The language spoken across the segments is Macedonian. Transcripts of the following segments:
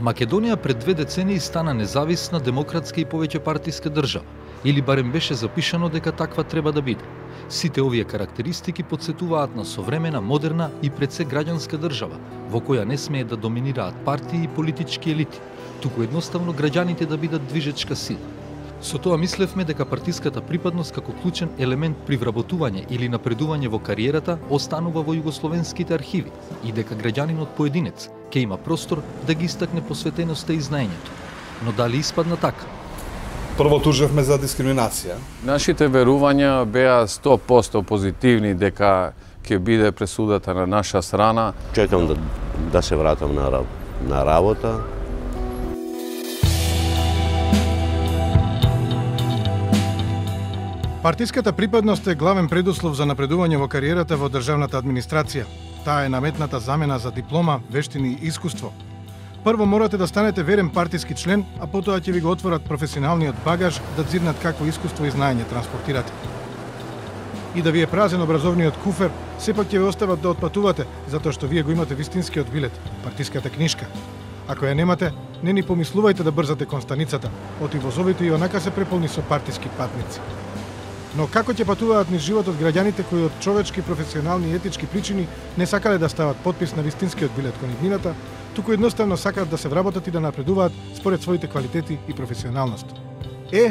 Македонија пред 2 децении стана независна, демократска и повеќе партиска држава, или барем беше запишано дека таква треба да биде. Сите овие карактеристики потсетуваат на современа, модерна и пред се граѓанска држава, во која не смее да доминираат партии и политички елити, туку едноставно граѓаните да бидат движечка сила. Со тоа мислевме дека партиската припадност како клучен елемент при вработување или напредување во кариерата останува во југословенските архиви и дека граѓанинот поединец ќе има простор да ги истакне посветеноста и знаењето. Но дали испадна така? Прво тужевме за дискриминација. Нашите верувања беа 100% позитивни дека ќе биде пресудата на наша страна. Чекам да се вратам на работа. Партиската припадност е главен предуслов за напредување во кариерата во државната администрација. Таа е наметната замена за диплома, вештини и искуство. Прво морате да станете верен партиски член, а потоа ќе ви го отворат професионалниот багаж да дзирнат какво искуство и знаење транспортирате. И да ви е празен образовниот куфер, сепак ќе ви остават да отпатувате, затоа што вие го имате вистинскиот билет, партиската книшка. Ако ја немате, не ни помислувајте да брзате кон станицата, оти возовите и онака се преполни со партиски патници. Но како ќе патуваат низ животот граѓаните кои од човечки, професионални и етички причини не сакале да стават подпис на вистинскиот билет кон иднината, туку едноставно сакаат да се вработат и да напредуваат според своите квалитети и професионалност.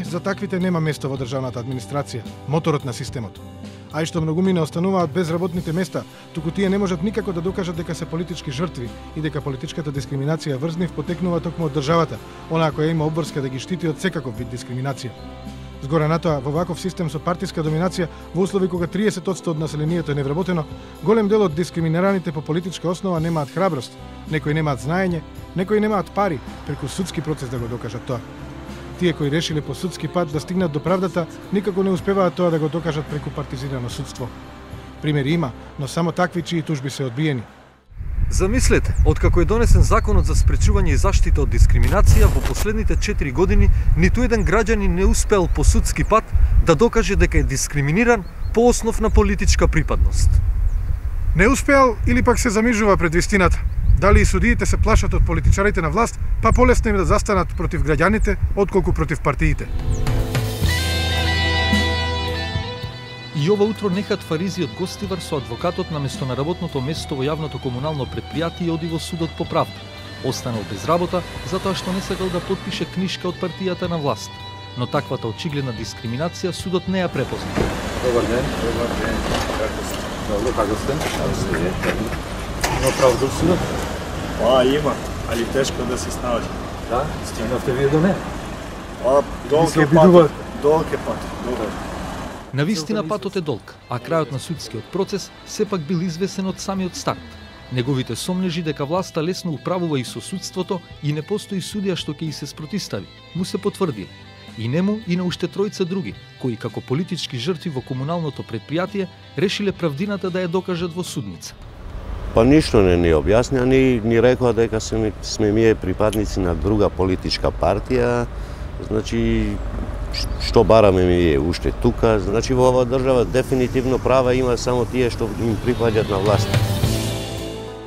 За таквите нема место во државната администрација, моторот на системот. А и што многумина остануваат без работните места, туку тие не можат никако да докажат дека се политички жртви и дека политичката дискриминација врз нив потекнува токму од државата, онаа која има обврска да ги штити од секаков вид дискриминација. Згоре на тоа, во ваков систем со партиска доминација, во услови кога 30% од населението е невработено, голем дел од дискриминираните по политичка основа немаат храброст, некои немаат знаење, некои немаат пари преку судски процес да го докажат тоа. Тие кои решиле по судски пат да стигнат до правдата, никако не успеваат тоа да го докажат преку партизирано судство. Примери има, но само такви чии тужби се одбиени. Замислете, откако е донесен законот за спречување и заштита од дискриминација, во последните 4 години ниту еден граѓанин не успел по судски пат да докаже дека е дискриминиран по основ на политичка припадност. Не успеал или пак се замижува пред вистината. Дали и судиите се плашат од политичарите на власт, па полесно им да застанат против граѓаните, отколку против партиите. И ова утро Нехат Фаризиот гостивар со адвокатот на место на работното место во јавното комунално предпријатие оди во судот по правда. Останал без работа затоа што не сакал да подпише книшка од партијата на власт. Но таквата очигледна дискриминација судот не ја препозна. Добар ден. Како сте? Добро, како сте? Има правда судот? Има, али тешко да се снаоѓа. Да? Стигнавте вие до мене? Долг е пат. Долг е пат. Добар. Навистина патот е долг, а крајот на судскиот процес сепак бил извесен од самиот старт. Неговите сомнежи дека власта лесно управува и со судството и не постои судија што ќе и се спротистави, му се потврдија. И нему и на уште тројца други, кои како политички жртви во комуналното предпријатие решиле правдината да ја докажат во судница. Па ништо не ни објасня, ни рекоа дека сме ние припадници на друга политичка партија, значи што бараме ми е уште тука, значи во оваа држава дефинитивно права има само тие што им припаѓаат на власт.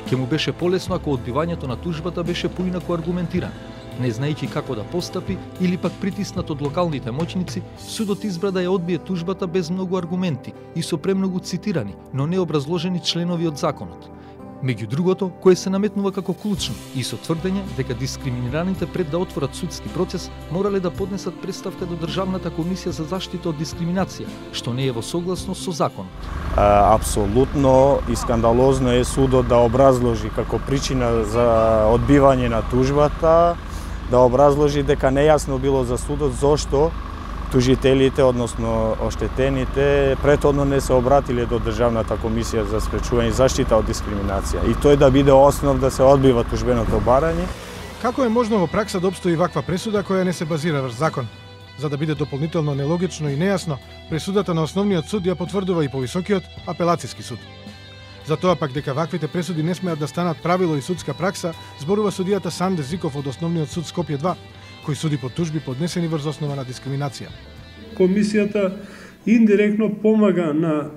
Ке му беше полесно ако одбивањето на тужбата беше поинаку аргументирано. Не знаејќи како да постапи или пак притиснат од локалните моќници, судот избра да ја одбие тужбата без многу аргументи и со премногу цитирани, но не образложени членови од законот. Меѓу другото, кое се наметнува како клучно и со тврдење дека дискриминираните пред да отворат судски процес морале да поднесат представка до Државната комисија за заштита од дискриминација, што не е во согласност со законот. Апсолутно и скандалозно е судот да образложи како причина за одбивање на тужбата, да образложи дека нејасно било за судот зошто тужителите, односно оштетените, претhodно не се обратиле до Државната комисија за спречување и заштита од дискриминација. И тој да биде основ да се одбива тужбеното барање. Како е можно во пракса да обстои ваква пресуда која не се базира врз закон? За да биде дополнително нелогично и нејасно, пресудата на основниот суд ја потврдува и повисокиот апелацијски суд. За тоа пак дека ваквите пресуди не смеат да станат правило и судска пракса, зборува судијата Санде Зиков од Основниот суд Скопје 2, кој суди по тужби поднесени врз основа на дискриминација. Комисијата индиректно помага на...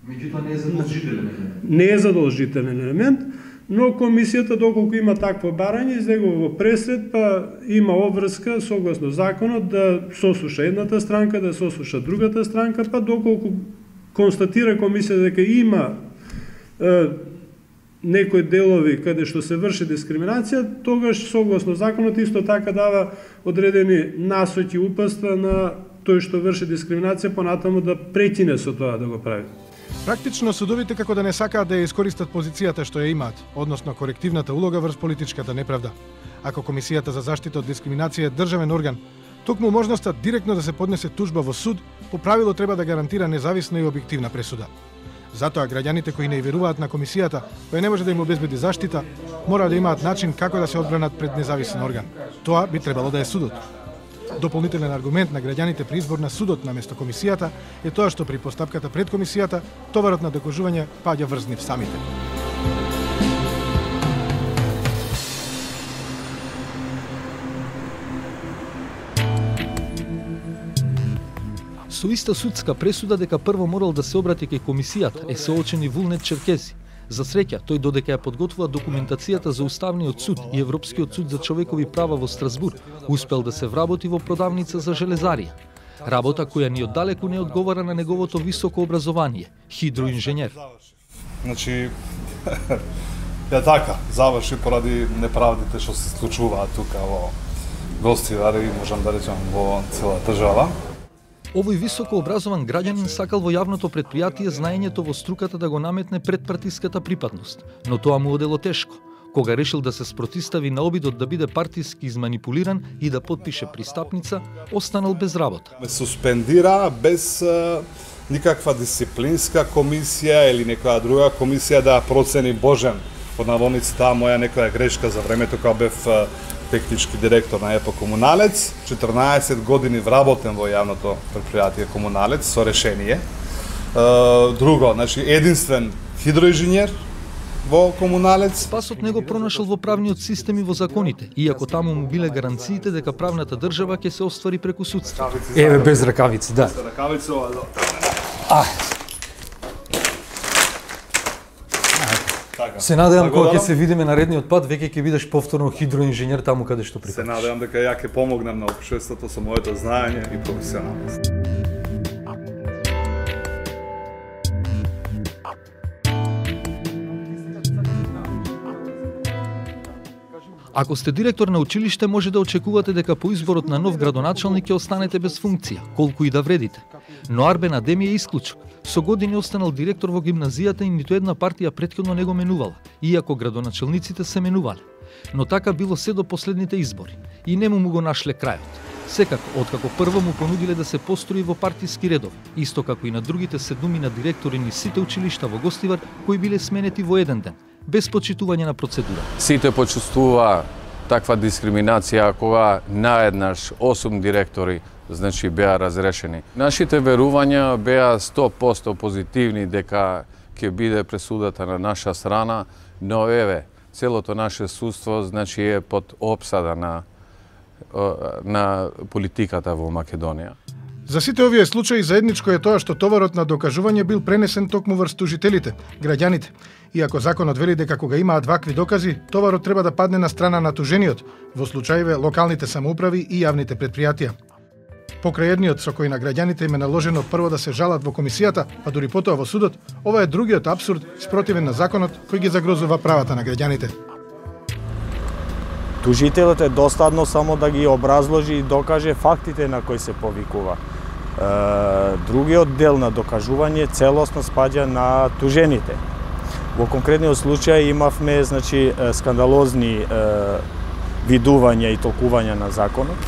Меѓутоа не е задолжителен елемент. Не е задолжителен елемент, но комисијата доколку има такво барање, излегува во пресред, па има обврска согласно законот да сослуша едната странка, да сослуша другата странка, па доколку констатира комисијата дека има некои делови каде што се врши дискриминација, тогаш согласно законот исто така дава одредени насоки, упатства на тој што врши дискриминација понатаму да прекине со тоа да го прави. Практично судовите како да не сакаат да ја искористат позицијата што ја имаат, односно корективната улога врз политичката неправда. Ако Комисијата за заштита од дискриминација е државен орган, токму можноста директно да се поднесе тужба во суд, по правило треба да гарантира независна и објективна пресуда. Затоа граѓаните кои не веруваат на комисијата, која не може да им обезбеди заштита, мора да имаат начин како да се одбранат пред независен орган. Тоа би требало да е судот. Дополнителен аргумент на граѓаните при избор на судот наместо комисијата е тоа што при постапката пред комисијата товарот на докажување паѓа врз нив самите. Со иста судска пресуда дека прво морал да се обрати кај комисијата е соочен и Вулнет Черкези. За среќа, тој додека ја подготвува документацијата за Уставниот суд и Европскиот суд за човекови права во Страсбург, успел да се вработи во продавница за железарија. Работа која ни оддалеку не одговара на неговото високо образование, хидроинженер. Значи, ја така, заврши поради неправдите што се случуваат тука во Гостивар и можам да речам во цела држава. Овој високо образован граѓанин сакал во јавното предпријатие знаењето во струката да го наметне пред партиската припадност, но тоа му одело тешко. Кога решил да се спротистави на обидот да биде партиски изманипулиран и да подпише пристапница, останал без работа. Ме суспендира без никаква дисциплинска комисија или некоја друга комисија да процени Божен под наводници таа моја некоја грешка за времето кога бев технички директор на ЕПО Комуналец, 14 години вработен во јавното предпријатие Комуналец со решение. Друго, значи единствен хидроинженер во Комуналец. Спасот него пронашал во правниот систем и во законите, иако таму му биле гаранциите дека правната држава ќе се оствари преку судство. Еве без ракавици, да. Без ракавици, Се надевам кога ќе се видиме наредниот пат, веќе ќе бидеш повторно хидроинженер таму каде што припадаш. Се надевам дека ја ќе помогнам на општеството со моето знаење и професионалност. Ако сте директор на училиште, може да очекувате дека по изборот на нов градоначалник ќе останете без функција, колку и да вредите. Но Арбен Адеми е исклучок. Со години останал директор во гимназијата и ниту една партија претходно не го менувала, иако градоначалниците се менувале. Но така било се до последните избори и не му го нашле крајот. Секако, откако прво му понудиле да се построи во партиски редови, исто како и на другите 7 директори низ сите училишта во Гостивар кои биле сменети во еден ден, без почитување на процедура. Сите почувствува таква дискриминација кога наеднаш 8 директори значи беа разрешени. Нашите верувања беа 100% позитивни дека ќе биде пресудата на наша страна, но еве, целото наше судство значи е под опсада на политиката во Македонија. За сите овие случаи заедничко е тоа што товарот на докажување бил пренесен токму врз тужителите, граѓаните. Иако законот вели дека кога имаат вакви докази, товарот треба да падне на страна на тужениот, во случаиве локалните самоуправи и јавните предпријатија. Покрај едниот со кој на граѓаните им е наложено прво да се жалат во комисијата, па дури потоа во судот, ова е другиот апсурд спротивен на законот кој ги загрозува правата на граѓаните. Тужителот е достатно само да ги образложи и докаже фактите на кои се повикува. Другиот дел на докажување целосно спаѓа на тужените. Во конкретниот случај имавме значи скандалозни видувања и толкувања на законот.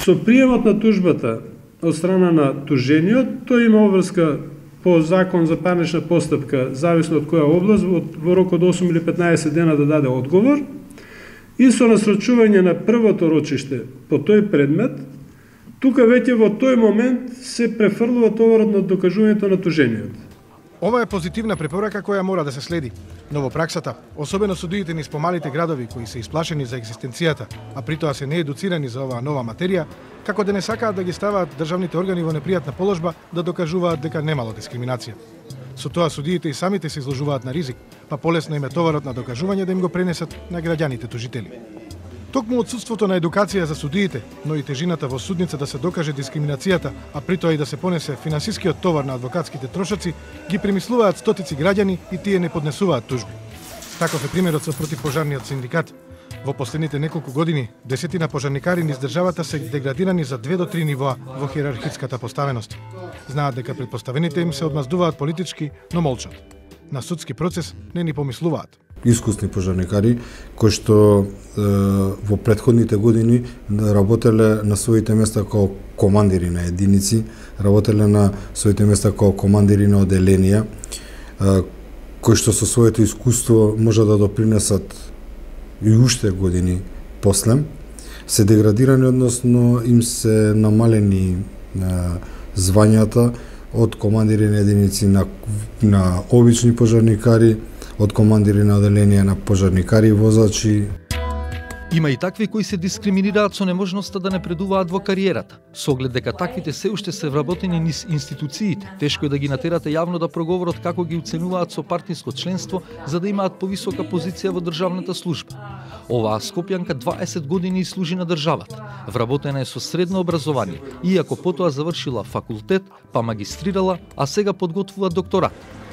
Со приемот на тужбата од страна на тужениот, тој има обврска по закон за парнична постапка, зависно од која област, во рок од 8 или 15 дена да даде одговор, и со насрочување на првото рочиште по тој предмет, тука веќе во тој момент се префрлува товарот на докажувањето на тужениот. Ова е позитивна препорака која мора да се следи. Но во праксата, особено судиите низ помалите градови кои се исплашени за екзистенцијата, а при тоа се неедуцирани за оваа нова материја, како да не сакаат да ги ставаат државните органи во непријатна положба да докажуваат дека немало дискриминација. Со тоа судиите и самите се изложуваат на ризик, па полесно им е товарот на докажување да им го пренесат на граѓаните тужители. Токму отсутството на едукација за судиите, но и тежината во судница да се докаже дискриминацијата, а при тоа и да се понесе финансискиот товар на адвокатските трошоци, ги премислуваат стотици граѓани и тие не поднесуваат тужби. Таков е примерот со противпожарниот синдикат. Во последните неколку години, десетина пожарникари низ државата се деградирани за 2 до 3 нивоа во хиерархиската поставеност. Знаат дека предпоставените им се одмаздуваат политички, но молчат. На судски процес не ни помислуваат. Искусни пожарникари кои што во претходните години работеле на своите места како командири на единици, работеле на своите места како командири на оделенија, кои што со своето искуство може да допринесат и уште години после, се деградирани, односно им се намалени звањата од командири на единици на обични пожарникари, од командири на оделенија на пожарникари и возачи. Има и такви кои се дискриминираат со неможноста да напредуваат во кариерата. Со оглед дека таквите се уште се вработени низ институциите, тешко е да ги натерате јавно да проговорат како ги оценуваат со партиско членство за да имаат повисока позиција во државната служба. Оваа Скопјанка 20 години служи на државата. Вработена е со средно образование, иако потоа завршила факултет, па магистрирала, а сега подготвува докторат.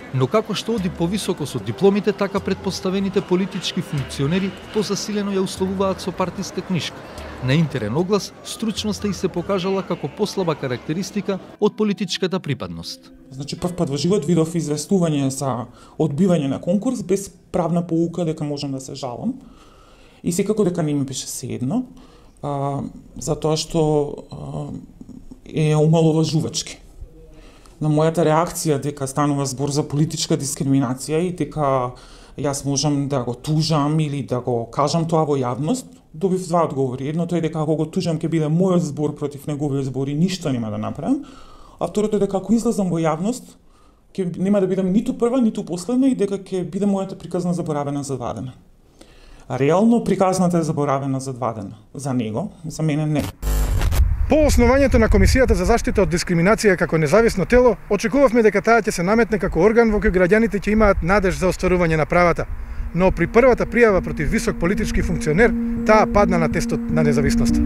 Но како што оди повисоко со дипломите, така предпоставените политички функционери позасилено ја условуваат со партиска книжка. На интерен оглас, стручноста и се покажала како послаба карактеристика од политичката припадност. Значи, прв пат во живот видов известување за одбивање на конкурс без правна поука дека можам да се жалам. И секако дека не ми беше седно, затоа што е омаловажувачки. На мојата реакција дека станува збор за политичка дискриминација и дека јас можам да го тужам или да го кажам тоа во јавност, добив два одговори. Едното е дека ако го тужам ќе биде мојот збор против неговиот збор и ништо нема да направам, а второто е дека ако излезам во јавност, нема да бидам ниту прва, ниту последна и дека ќе биде мојата приказна заборавена, завадена. А реално приказната е заборавена, завадена. За него, за мене не. По основањето на Комисијата за заштита од дискриминација како независно тело, очекувавме дека таа ќе се наметне како орган во кој граѓаните ќе имаат надеж за остварување на правата. Но при првата пријава против висок политички функционер, таа падна на тестот на независност.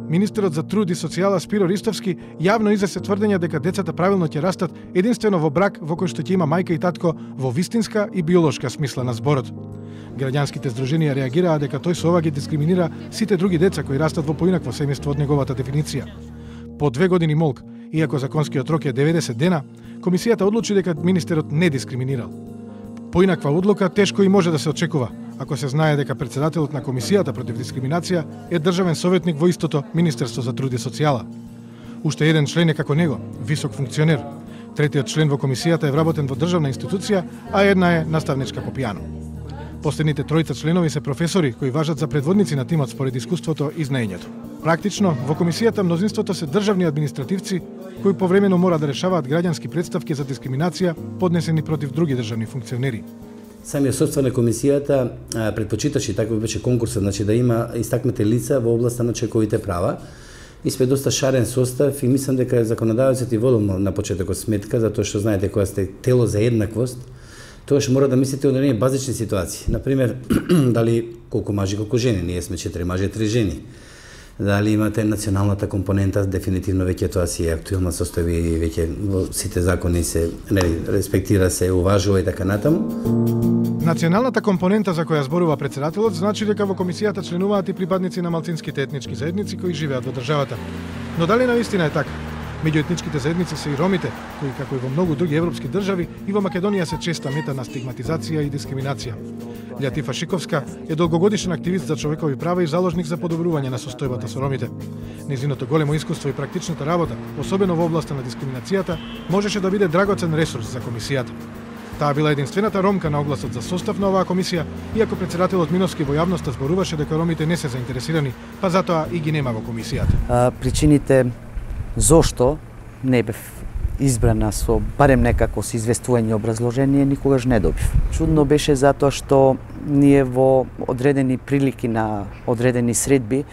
Министерот за труд и социјала Спиро Ристовски јавно изнесе тврдења дека децата правилно ќе растат единствено во брак во кој што ќе има мајка и татко во вистинска и биолошка смисла на зборот. Граѓанските здруженија реагираа дека тој со ова ги дискриминира сите други деца кои растат во поинакво семејство од неговата дефиниција. По 2 години молк, иако законскиот рок е 90 дена, комисијата одлучи дека министерот не дискриминирал. Поинаква одлука тешко и може да се очекува, ако се знае дека председателот на Комисијата против дискриминација е државен советник во истото Министерство за труд и социјала. Уште еден член е како него, висок функционер. Третиот член во комисијата е вработен во државна институција, а една е наставничка по пијано. Последните тројца членови се професори кои важат за предводници на тимот според искуството и знаењето. Практично, во комисијата мнозинството се државни административци кои повремено мора да решаваат граѓански претставки за дискриминација поднесени против други државни функционери. Самиот состав на комисијата предпочиташе, таков беше конкурсот, значи да има истакнати лица во областа на човековите права. И сме доста шарен состав и мислам дека законодавецот и водел на почетокот сметка, затоа што знаете кога сте тело за еднаквост, тоаш мора да мислите од оние базични ситуации. Например, дали колку мажи, колку жени, ние сме 4 мажи, 3 жени. Дали имате националната компонента, дефинитивно веќе тоа си е актуелна состојба и веќе во сите закони се респектира, се уважува и така натаму. Националната компонента за која зборува председателот значи дека во комисијата членуваат и припадници на малцинските етнички заедници кои живеат во државата. Но дали навистина е така? Меѓу етничките заедници се и ромите, кои како и во многу други европски држави и во Македонија се честа мета на стигматизација и дискриминација. Лјатифа Шиковска е долгогодишен активист за човекови права и заложник за подобрување на состојбата со ромите. Незиното големо искуство и практичната работа, особено во областа на дискриминацијата, можеше да биде драгоцен ресурс за комисијата. Таа била единствената ромка на огласот за состав на оваа комисија, иако председателот Миновски во јавноста зборуваше дека ромите не се заинтересирани, па затоа и ги нема во комисијата. Причините зошто не бев избрана со барем некако со известување и образложение, никогаш не добив. Чудно беше затоа што ние во одредени прилики на одредени средби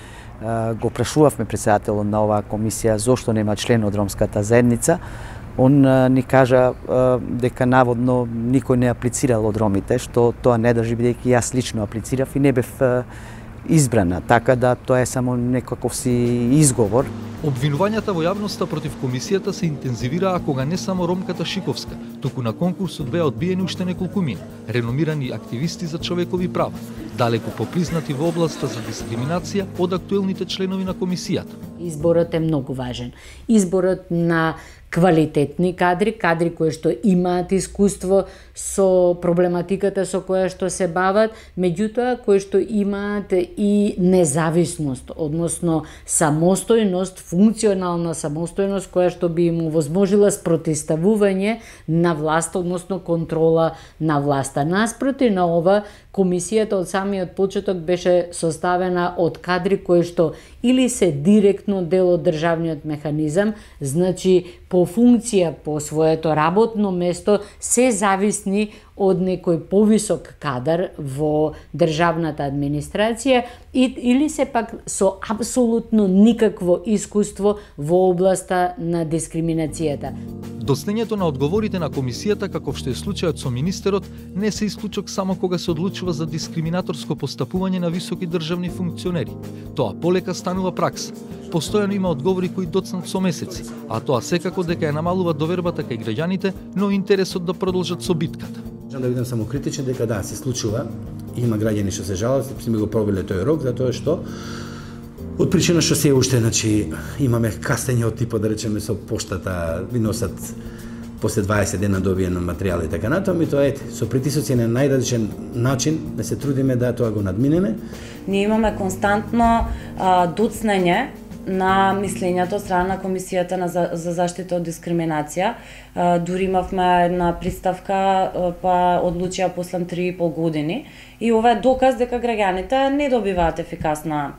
го прашувавме председателот на оваа комисија зошто нема член од ромската заедница. Он ни кажа дека наводно никој не аплицирал од ромите, што тоа не држи, бидејќи јас лично аплицирав и не бев избрана, така да тоа е само некаков си изговор. Обвинувањата во јавноста против комисијата се интензивираа кога не само ромката Шиковска, туку на конкурсот беа одбиени уште неколкумина реномирани активисти за човекови права, далеку попризнати во областа за дискриминација од актуелните членови на комисијата. Изборот е многу важен. Изборот на квалитетни кадри, кадри кои што имаат искуство со проблематиката со која што се бават, меѓутоа кои што имаат и независност, односно самостојност, функционална самостојност која што би им овозможила спротивставување на власт, односно контрола на власта. Наспроти на ова, комисијата од самиот почеток беше составена од кадри кои што или се директно дел од државниот механизам, значи по функција, по своето работно место, се зависни од некој повисок кадар во државната администрација или се пак со апсолутно никакво искуство во областа на дискриминацијата. Доснењето на одговорите на комисијата, каков што е случајот со министерот, не се исклучок само кога се одлучува за дискриминаторско постапување на високи државни функционери. Тоа полека станува пракса. Постојано има одговори кои доцнат со месеци, а тоа секако дека ја намалува довербата кај граѓаните, но интересот да продолжат со битката. Да бидам само критичен дека да, се случува, има граѓани што се жалат, сме го пробиле тој рок, затоа што од причина што се уште, значи, имаме кастење од типот, да речеме, со поштата, ви носат после 20 дена добиен материјал и така натаму, и тоа ете, со притисоци на најразличен начин да се трудиме да тоа го надминеме. Ние имаме константно доцнење на мислењето од страна на Комисијата за заштита од дискриминација. Дури имавме една приставка, па одлучија после 3,5 години. И ова е доказ дека граѓаните не добиваат ефикасна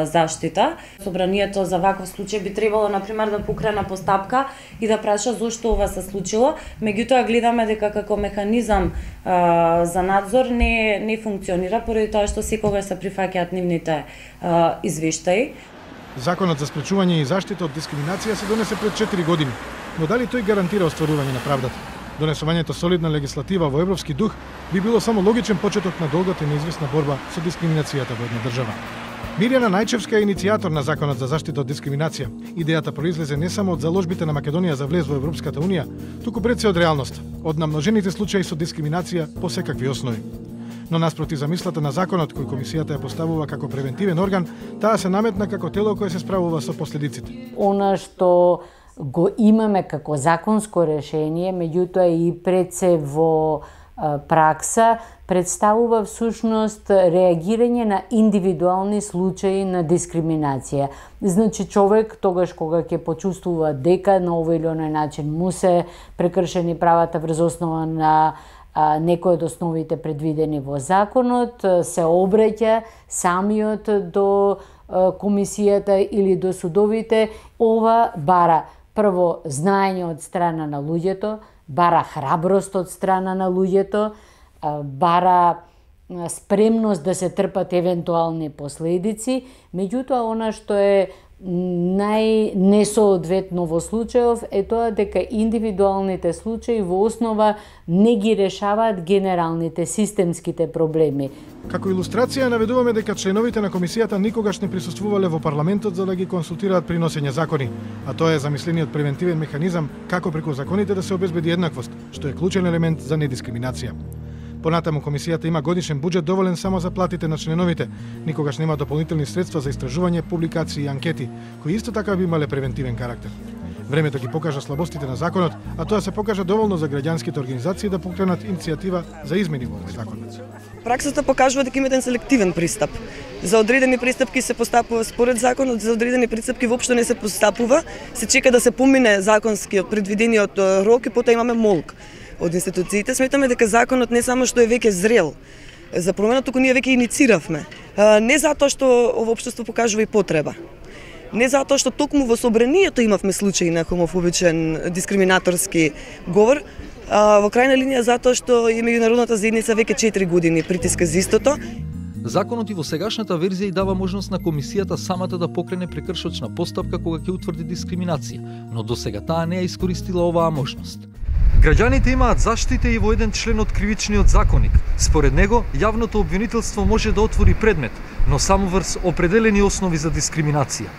заштита. Собранието за ваков случај би требало, например, да покрена постапка и да праша зошто ова се случило. Меѓутоа гледаме дека како механизам за надзор не функционира, поради тоа што секогаш се прифаќаат нивните извештаи. Законот за спречување и заштита од дискриминација се донесе пред 4 години, но дали тој гарантира остварување на правдата? Донесувањето солидна легислатива во европски дух би било само логичен почеток на долгата и неизвестна борба со дискриминацијата во една држава. Мирјана Најчевска е иницијатор на Законот за заштита од дискриминација. Идејата произлезе не само од заложбите на Македонија за влез во Европската унија, туку пред се од реалноста, од намножените случаи со дискриминација по секакви основи. Но наспроти замислата на законот кој комисијата ја поставува како превентивен орган, таа се наметна како тело кое се справува со последиците. Она што го имаме како законско решение, меѓутоа и пред се во пракса, представува всушност реагирање на индивидуални случаи на дискриминација. Значи човек тогаш кога ќе почувствува дека на овој или оној начин му се прекршени правата врз основа на некој од основите предвидени во законот, се обраќа самиот до комисијата или до судовите, ова бара прво знаење од страна на луѓето, бара храброст од страна на луѓето, бара спремност да се трпат евентуални последици, меѓутоа она што е најнесоодветно во случајов е тоа дека индивидуалните случаи во основа не ги решаваат генералните системските проблеми. Како илустрација наведуваме дека членовите на комисијата никогаш не присуствувале во парламентот за да ги консултираат при носење закони, а тоа е замислениот превентивен механизам како преку законите да се обезбеди еднаквост, што е клучен елемент за недискриминација. Понатаму комисијата има годишен буџет доволен само за платите на членовите, никогаш нема дополнителни средства за истражување, публикации и анкети, кои исто така би имале превентивен карактер. Времето ги покажа слабостите на законот, а тоа се покажа доволно за граѓанските организации да покренат иницијатива за измени во овој закон. Праксата покажува дека има еден селективен пристап. За одредени пристапки се постапува според законот, за одредени пристапки воопшто не се постапува, се чека да се помине законскиот предвидениот рок и потоа имаме молк од институциите. Сметаме дека законот не само што е веќе зрел за промена, туку ние веќе иницииравме. Не затоа што ово општество покажува и потреба, Не затоа што токму во собранието имавме случаи на хомофобичен дискриминаторски говор, во крајна линија затоа што и меѓународната заедница веќе 4 години притиска за истото. Законот и во сегашната верзија и дава можност на комисијата самата да покрене прекршочна постапка кога ќе утврди дискриминација, но досега таа не ја искористила оваа можност. Граѓаните имаат заштита и во еден член од кривичниот законник. Според него, јавното обвинителство може да отвори предмет, но само врз определени основи за дискриминација.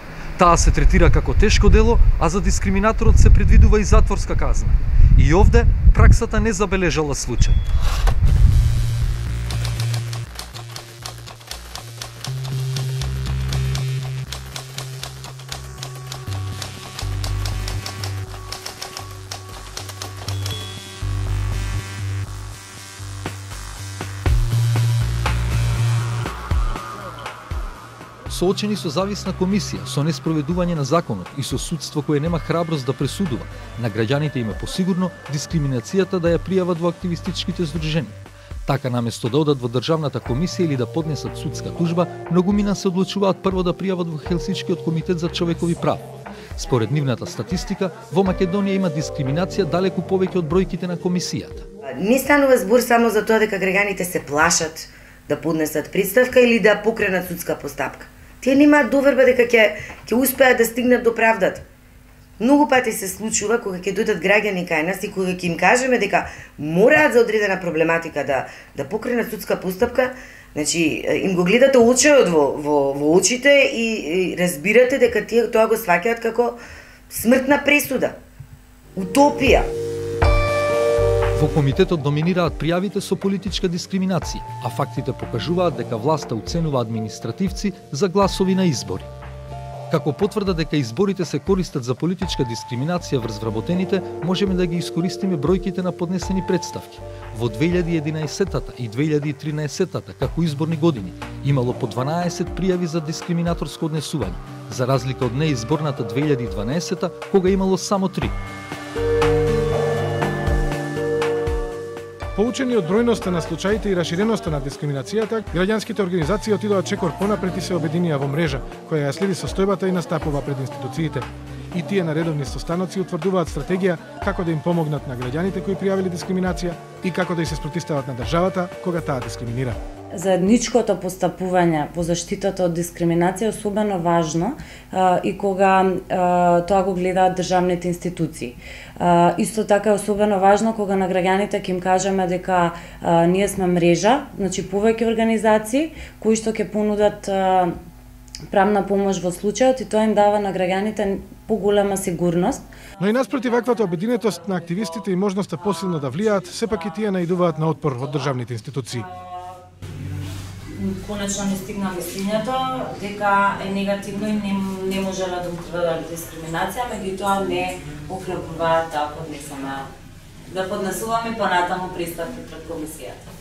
Таа се третира како тешко дело, а за дискриминаторот се предвидува и затворска казна. И овде праксата не забележала случај. Соочени со зависна комисија, со неспроведување на законот и со судство кое нема храброст да пресудува, на граѓаните им е посигурно дискриминацијата да ја пријават во активистичките здруженија. Така наместо да одат во државната комисија или да поднесат судска тужба, многумина се одлучуваат прво да пријават во Хелсинскиот комитет за човекови права. Според нивната статистика, во Македонија има дискриминација далеку повеќе од бројките на комисијата. Не станува збор само за тоа дека граѓаните се плашат да поднесат представка или да покренат судска постапка. Тие немаат доверба дека ќе успеат да стигнат до правдата. Многу пати се случува кога ќе дојдат граѓани кај нас и кога ќе им кажеме дека мораат за одредена проблематика да покренат судска постапка, значи им го гледате очеот во очите и разбирате дека тие тоа го сваќаат како смртна пресуда. Утопија. Во комитетот доминираат пријавите со политичка дискриминација, а фактите покажуваат дека власта уценува административци за гласови на избори. Како потврда дека изборите се користат за политичка дискриминација врз вработените, можеме да ги искористиме бројките на поднесени представки. Во 2011 и 2013 како изборни години имало по 12 пријави за дискриминаторско однесување, за разлика од неизборната 2012 кога имало само 3. Поучени од бројноста на случаите и раширеноста на дискриминацијата, граѓанските организации отидоа чекор понапред и се обединија во мрежа, која ја следи состојбата и настапува пред институциите. И тие на редовни состаноци утврдуваат стратегија како да им помогнат на граѓаните кои пријавиле дискриминација и како да и се спротивстават на државата кога таа дискриминира. Заедничкото постапување по заштитата од дискриминација е особено важно и кога тоа го гледаат државните институции. Исто така е особено важно кога на граѓаните ќе им кажеме дека ние сме мрежа, значи повеќе организации кои што ќе понудат правна помош во случајот и тоа им дава на граѓаните поголема сигурност. Но и наспротив ваквата обединетост на активистите и можноста посилно да влијаат, сепак и тие наидуваат на отпор од државните институции. Конечно не стигна мислењето дека е негативно и не можела да утврдат дискриминација, меѓутоа не охрабруваат да поднесуваме понатаму представки пред комисијата.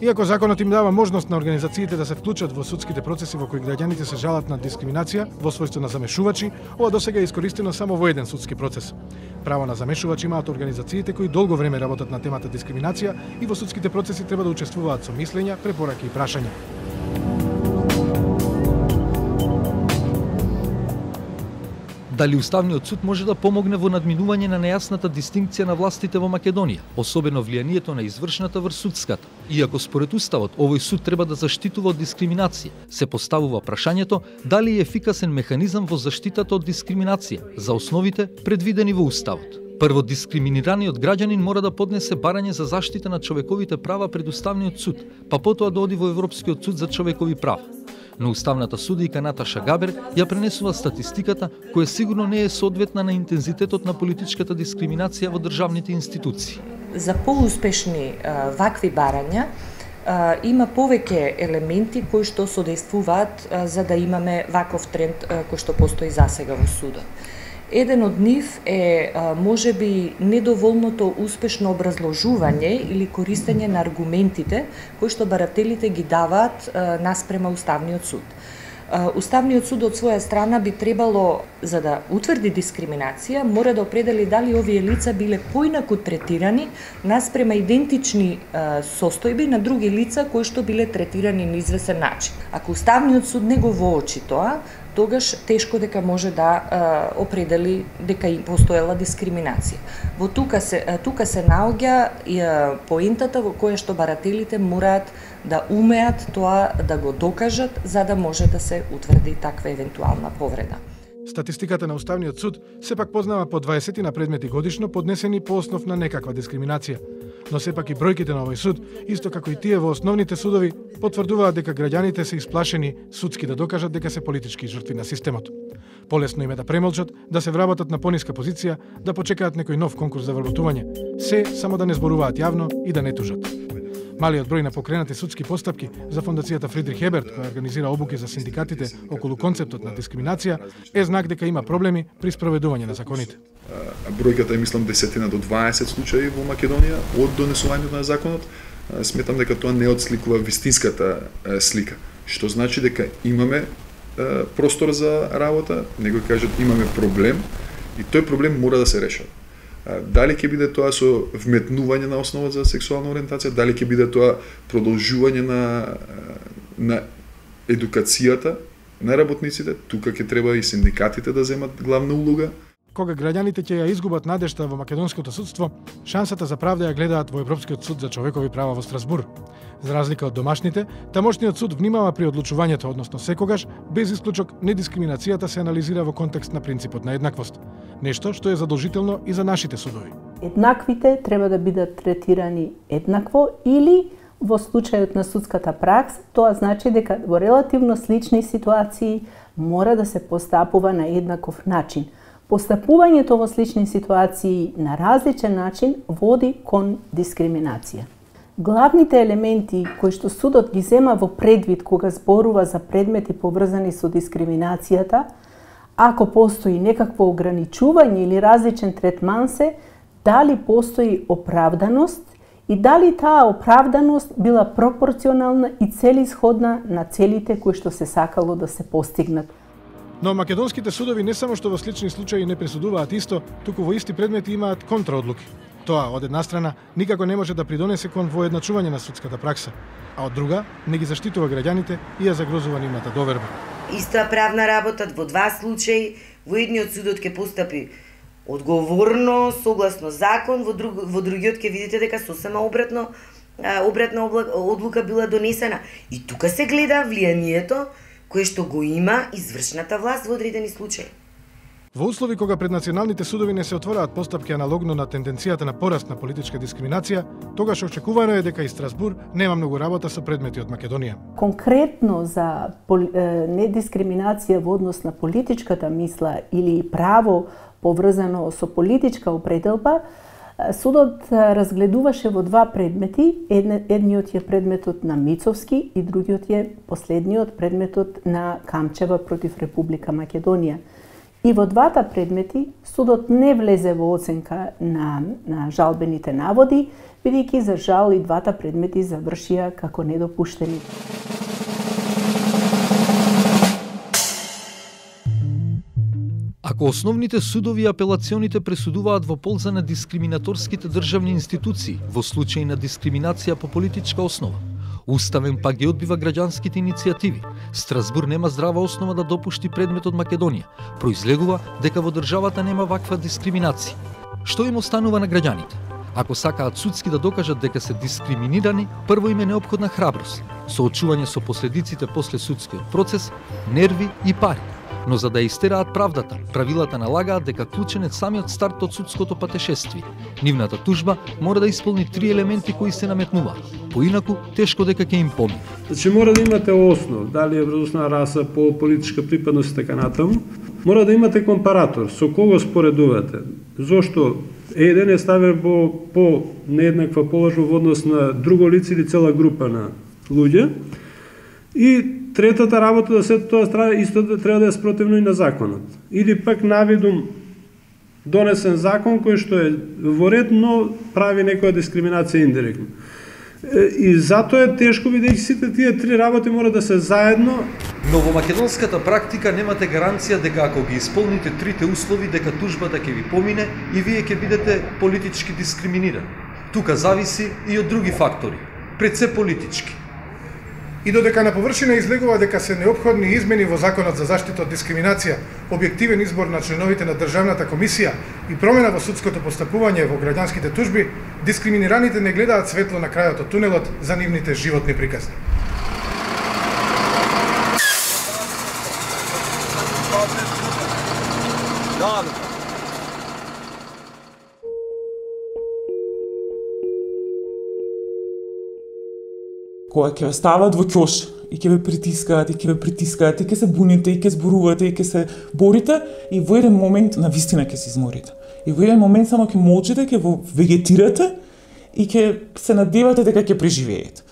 Иако законот им дава можност на организациите да се вклучат во судските процеси во кои граѓаните се жалат на дискриминација во својство на замешувачи, ова досега е искористено само во еден судски процес. Право на замешувач имаат организациите кои долго време работат на темата дискриминација и во судските процеси треба да учествуваат со мислења, препораки и прашања. Дали Уставниот суд може да помогне во надминување на нејасната дистинкција на властите во Македонија, особено влијанието на извршната врз судската? Иако според Уставот овој суд треба да заштитува од дискриминација, се поставува прашањето дали е ефикасен механизам во заштитата од дискриминација за основите предвидени во Уставот. Прво, дискриминираниот граѓанин мора да поднесе барање за заштита на човековите права пред Уставниот суд, па потоа да оди во Европскиот суд за човекови права. Но уставната судијка Наташа Габер ја пренесува статистиката која сигурно не е соодветна на интензитетот на политичката дискриминација во државните институции. За поуспешни вакви барања има повеќе елементи кои што содействуваат за да имаме ваков тренд кој што постои засега во судот. Еден од нив е можеби недоволното успешно образложување или користење на аргументите кои што барателите ги даваат наспрема Уставниот суд. Уставниот суд од своја страна би требало, за да утврди дискриминација, мора да определи дали овие лица биле поинаку третирани наспрема идентични состојби на други лица кои што биле третирани на известен начин. Ако Уставниот суд не го воочи тоа, тогаш тешко дека може да определи дека им постоела дискриминација. Во тука се наоѓа поентата во која што барателите мораат да умеат тоа да го докажат за да може да се утврди таква евентуална повреда. Статистиката на Уставниот суд сепак познава по 20 на предмети годишно поднесени по основ на некаква дискриминација. Но сепак и бројките на овој суд, исто како и тие во основните судови, потврдуваат дека граѓаните се исплашени судски да докажат дека се политички жртви на системот. Полесно им е да премолчат, да се вработат на пониска позиција, да почекаат некој нов конкурс за вработување. Се само да не зборуваат јавно и да не тужат. Малиот број на покренати судски постапки за фондацијата Фридрих Еберт, која организира обуки за синдикатите околу концептот на дискриминација, е знак дека има проблеми при спроведување на законите. Бројката е мислам 10 до 20 случаи во Македонија од донесувањето на законот. Сметам дека тоа не отсликува вистинската слика, што значи дека имаме простор за работа, некои кажат имаме проблем и тој проблем мора да се решава. Дали ќе биде тоа со вметнување на основа за сексуална ориентација, дали ќе биде тоа продолжување на едукацијата на работниците, тука ќе треба и синдикатите да земат главна улога. Кога граѓаните ќе ја изгубат надежта во македонското судство, шансата за правда ја гледаат во Европскиот суд за човекови права во Страсбур. За разлика од домашните, тамошниот суд внимава при одлучувањето, односно секогаш, без исклучок, недискриминацијата се анализира во контекст на принципот на еднаквост. Нешто што е задолжително и за нашите судови. Еднаквите треба да бидат третирани еднакво или во случајот на судската пракса, тоа значи дека во релативно слични ситуации мора да се постапува на еднаков начин. Постапувањето во слични ситуации на различен начин води кон дискриминација. Главните елементи кои што судот ги зема во предвид кога зборува за предмети поврзани со дискриминацијата, ако постои некакво ограничување или различен третман се, дали постои оправданост и дали таа оправданост била пропорционална и целисходна на целите кои што се сакало да се постигнат. Но македонските судови не само што во слични случаи не пресудуваат исто, туку во исти предмети имаат контраодлуки. Тоа, од една страна, никако не може да придонесе кон воедначување на судската пракса, а од друга, не ги заштитува граѓаните и ја загрозува нивната доверба. Иста правна работа во два случаи, во едниот судот ќе постапи одговорно, согласно закон, во другиот ќе видите дека сосема обратна одлука била донесена. И тука се гледа влијанието кое што го има извршната власт во одредени случаи. Во услови кога пред националните судови не се отвораат постапки аналогно на тенденцијата на пораст на политичка дискриминација, тогаш очекувано е дека и Страсбур нема многу работа со предмети од Македонија. Конкретно за недискриминација во однос на политичката мисла или право поврзано со политичка определба, судот разгледуваше во два предмети. Едниот е предметот на Мицовски и другиот е последниот предметот на Камчева против Република Македонија. И во двата предмети судот не влезе во оценка на жалбените наводи, бидејќи за жал и двата предмети завршија како недопуштени. Ако основните судови и апелационите пресудуваат во полза на дискриминаторските државни институции во случај на дискриминација по политичка основа, Уставен пак ги одбива граѓанските иницијативи. Страсбур нема здрава основа да допушти предмет од Македонија. Произлегува дека во државата нема ваква дискриминација. Што им останува на граѓаните? Ако сакаат судски да докажат дека се дискриминирани, прво им е неопходна храброст, соочување со последиците после судскиот процес, нерви и пари. Но за да истераат правдата, правилата налагаат дека клучен е самиот старт од судското патешествие. Нивната тужба мора да исполни три елементи кои се наметнуваат. Поинаку, тешко дека ќе им помине. Значи мора да имате основ, дали е врзосна раса, пол, политичка припадност и така натаму. Мора да имате компаратор, со кого споредувате. Зошто еден е ставен во по нееднаква положба во однос на друго лице или цела група на луѓе. И третата работа да се тоа исто треба да е спротивно и на законот. Или пак навидум донесен закон кој што е во ред, но прави некоја дискриминација индиректно. И затоа е тешко, бидејќи сите тие три работи мора да се заедно. Но во македонската практика немате гаранција дека ако ги исполните трите услови, дека тужбата ќе ви помине и вие ќе бидете политички дискриминирани. Тука зависи и од други фактори, пред се политички. И додека на површина излегува дека се неопходни измени во Законот за заштита од дискриминација, објективен избор на членовите на Државната комисија и промена во судското постапување во граѓанските тужби, дискриминираните не гледаат светло на крајот од тунелот за нивните животни приказни. Кога ќе ве стават во ќош и ќе ве притискаат, и ќе се буните, и ќе зборувате, и ќе се борите, и во еден момент навистина ќе се изморите. И во еден момент само ќе молчите, ќе вегетирате и ќе се надевате дека ќе преживеете.